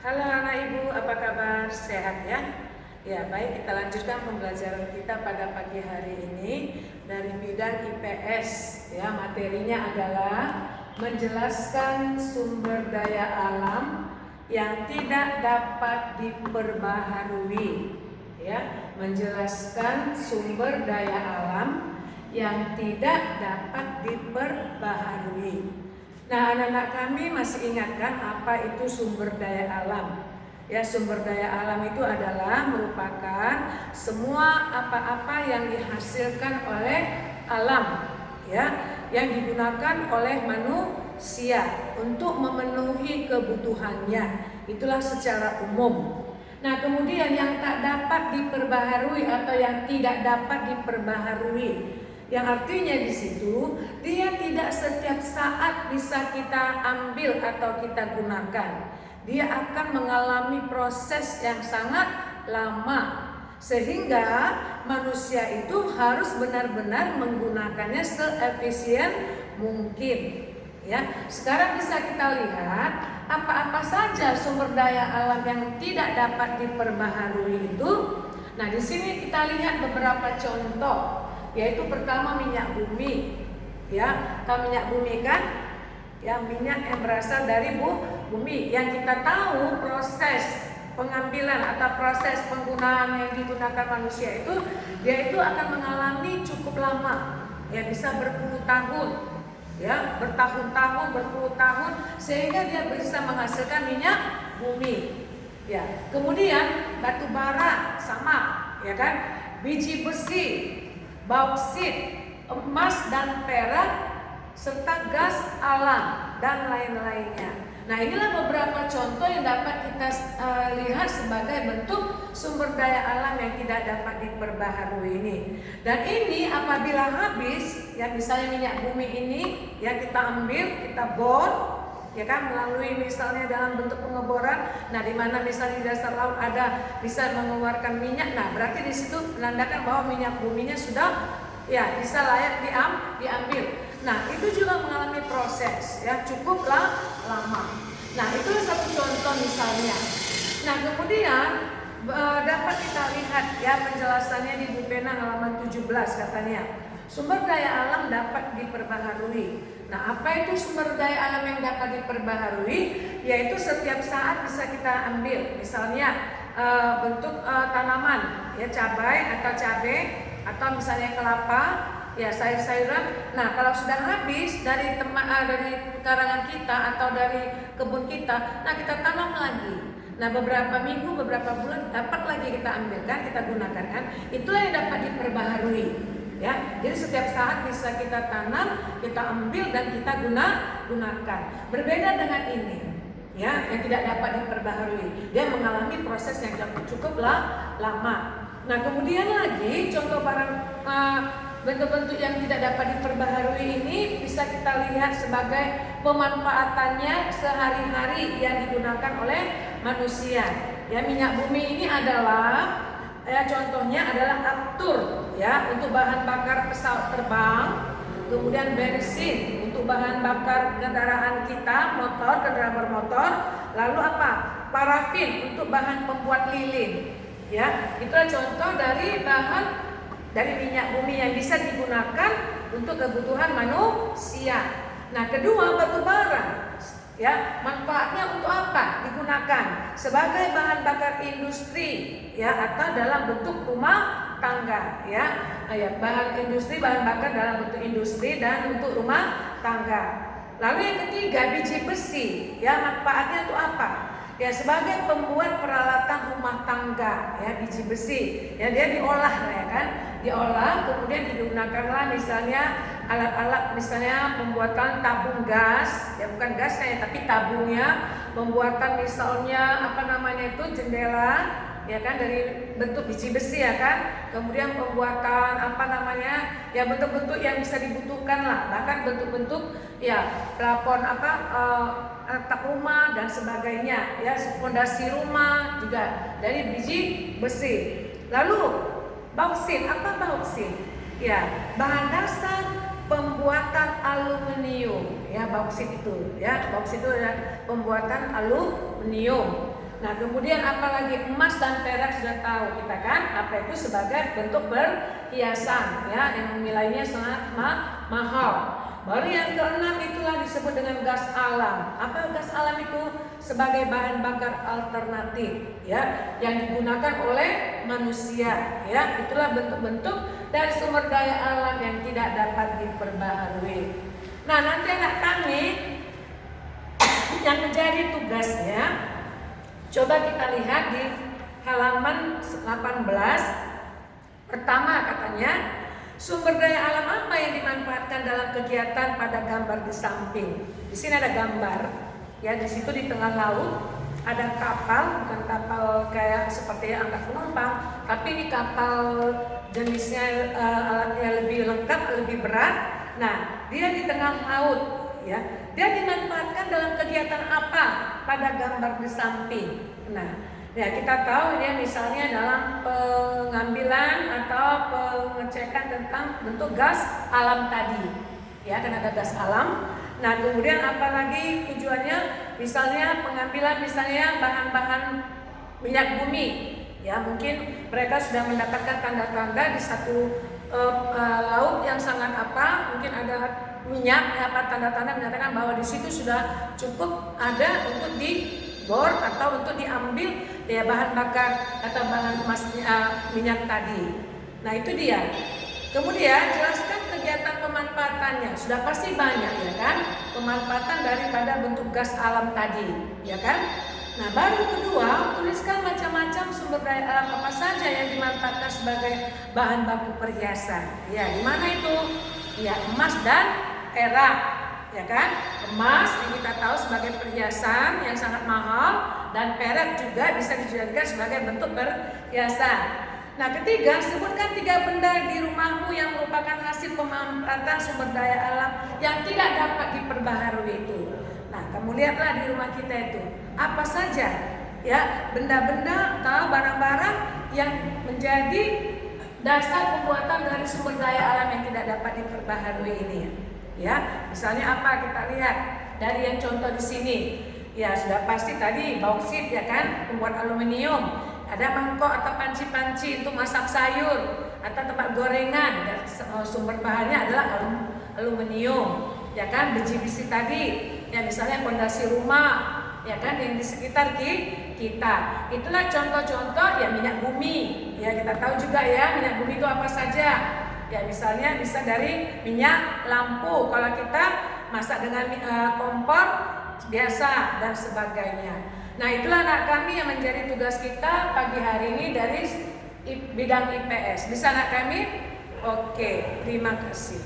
Halo anak ibu, apa kabar? Sehat ya? Ya baik, kita lanjutkan pembelajaran kita pada pagi hari ini dari bidang IPS. Ya, materinya adalah menjelaskan sumber daya alam yang tidak dapat diperbaharui. Ya, menjelaskan sumber daya alam yang tidak dapat diperbaharui. Nah, anak-anak kami masih ingatkan apa itu sumber daya alam? Ya, sumber daya alam itu adalah merupakan semua apa-apa yang dihasilkan oleh alam, ya, yang digunakan oleh manusia untuk memenuhi kebutuhannya. Itulah secara umum. Nah, kemudian yang tak dapat diperbaharui atau yang tidak dapat diperbaharui, yang artinya di situ dia tidak setiap saat bisa kita ambil atau kita gunakan. Dia akan mengalami proses yang sangat lama, sehingga manusia itu harus benar-benar menggunakannya seefisien mungkin. Ya, sekarang bisa kita lihat apa-apa saja sumber daya alam yang tidak dapat diperbaharui itu. Nah, di sini kita lihat beberapa contoh, yaitu pertama minyak bumi. Ya, tahu minyak bumi kan? Ya, minyak yang berasal dari bumi yang kita tahu proses pengambilan atau proses penggunaan yang digunakan manusia itu, dia itu akan mengalami cukup lama. Ya, bisa berpuluh tahun. Ya, bertahun-tahun, berpuluh tahun, sehingga dia bisa menghasilkan minyak bumi. Ya, kemudian batu bara sama, ya kan? Biji besi, bauksit, emas dan perak, serta gas alam dan lain-lainnya. Nah, inilah beberapa contoh yang dapat kita lihat sebagai bentuk sumber daya alam yang tidak dapat diperbaharui ini. Dan ini apabila habis, ya misalnya minyak bumi ini, ya kita ambil, kita bor, ya kan, melalui misalnya dalam bentuk pengeboran. Nah, di mana misalnya di dasar laut ada bisa mengeluarkan minyak. Nah, berarti di situ menandakan bahwa minyak buminya sudah ya bisa layak diambil. Nah, itu juga mengalami proses ya cukuplah lama. Nah, itu satu contoh misalnya. Nah, kemudian dapat kita lihat ya penjelasannya di buku pena halaman 17 katanya. Sumber daya alam dapat diperbaharui. Nah, apa itu sumber daya alam yang dapat diperbaharui? Yaitu setiap saat bisa kita ambil. Misalnya bentuk tanaman, ya cabai atau cabai, atau misalnya kelapa, ya sayur-sayuran. Nah, kalau sudah habis dari karangan kita atau dari kebun kita, nah kita tanam lagi. Nah, beberapa minggu, beberapa bulan dapat lagi kita ambil kan, kita gunakan kan. Itulah yang dapat diperbaharui. Ya, jadi setiap saat bisa kita tanam, kita ambil dan kita gunakan. Berbeda dengan ini, ya, yang tidak dapat diperbaharui. Dia mengalami proses yang cukup lama. Nah, kemudian lagi contoh barang bentuk-bentuk yang tidak dapat diperbaharui ini bisa kita lihat sebagai pemanfaatannya sehari-hari yang digunakan oleh manusia. Ya, minyak bumi ini adalah ya contohnya adalah aftur ya untuk bahan bakar pesawat terbang, kemudian bensin untuk bahan bakar kendaraan kita, kendaraan bermotor, lalu apa? Parafin untuk bahan pembuat lilin. Ya, itulah contoh dari bahan dari minyak bumi yang bisa digunakan untuk kebutuhan manusia. Nah, kedua batu bara, ya manfaatnya untuk apa? Digunakan sebagai bahan bakar industri, ya atau dalam bentuk rumah tangga, ya. Ya bahan industri, bahan bakar dalam bentuk industri dan untuk rumah tangga. Lalu yang ketiga biji besi, ya manfaatnya untuk apa? Ya sebagai pembuat peralatan rumah tangga, ya biji besi, ya dia diolah ya kan, diolah kemudian digunakanlah misalnya alat-alat misalnya pembuatan tabung gas, ya bukan gasnya ya, tapi tabungnya, pembuatan misalnya apa namanya itu jendela, ya kan dari bentuk biji besi ya kan, kemudian pembuatan apa namanya ya bentuk-bentuk yang bisa dibutuhkan lah, bahkan bentuk-bentuk ya plafon atap rumah dan sebagainya, ya fondasi rumah juga dari biji besi. Lalu bauksit, apa bauksit? Ya bahan dasar pembuatan aluminium, ya bauksit itu, ya bauksit itu adalah pembuatan aluminium. Nah, kemudian apalagi emas dan perak sudah tahu kita kan, apa itu sebagai bentuk perhiasan ya yang nilainya sangat mahal. Baru yang keenam itulah disebut dengan gas alam. Apa gas alam itu? Sebagai bahan bakar alternatif ya yang digunakan oleh manusia ya. Itulah bentuk-bentuk dari sumber daya alam yang tidak dapat diperbaharui. Nah, nanti anak kami yang menjadi tugasnya, coba kita lihat di halaman 18. Pertama katanya, sumber daya alam apa yang dimanfaatkan dalam kegiatan pada gambar di samping. Di sini ada gambar, ya di situ di tengah laut ada kapal, bukan kapal kayak seperti angkat penumpang, tapi ini kapal jenisnya alatnya lebih lengkap, lebih berat. Nah, dia di tengah laut, ya. Dia dimanfaatkan dalam kegiatan apa pada gambar di samping. Nah, ya kita tahu dia misalnya dalam pengambilan atau pengecekan tentang bentuk gas alam tadi, ya kan ada gas alam. Nah, kemudian apalagi tujuannya, misalnya pengambilan misalnya bahan-bahan minyak bumi, ya mungkin mereka sudah mendapatkan tanda-tanda di satu laut yang sangat mungkin ada minyak, apa tanda-tanda menyatakan bahwa di situ sudah cukup ada untuk dibor atau untuk diambil ya bahan bakar atau bahan minyak tadi. Nah, itu dia. Kemudian jelaskan kegiatan pemanfaatannya. Sudah pasti banyak ya kan pemanfaatan daripada bentuk gas alam tadi, ya kan? Nah, baru kedua, tuliskan macam-macam sumber daya alam apa saja yang dimanfaatkan sebagai bahan baku perhiasan. Ya, di mana itu? Ya, emas dan perak, ya kan? Emas yang kita tahu sebagai perhiasan yang sangat mahal, dan perak juga bisa dijadikan sebagai bentuk perhiasan. Nah, ketiga, sebutkan 3 benda di rumahmu yang merupakan hasil pemanfaatan sumber daya alam yang tidak dapat diperbaharui itu. Nah, kamu lihatlah di rumah kita itu apa saja ya benda-benda atau barang-barang yang menjadi dasar pembuatan dari sumber daya alam yang tidak dapat diperbaharui ini. Ya, misalnya apa kita lihat dari yang contoh di sini. Ya, sudah pasti tadi bauksit ya kan, pembuat aluminium. Ada mangkok atau panci-panci untuk masak sayur atau tempat gorengan, dan sumber bahannya adalah aluminium, ya kan. Besi-besi tadi, ya misalnya fondasi rumah, ya kan yang di sekitar kita. Itulah contoh-contoh ya minyak bumi. Ya kita tahu juga ya minyak bumi itu apa saja. Ya misalnya bisa dari minyak lampu kalau kita masak dengan kompor biasa dan sebagainya. Nah, itulah anak kami yang menjadi tugas kita pagi hari ini dari bidang IPS. Bisa anak kami? Oke, terima kasih.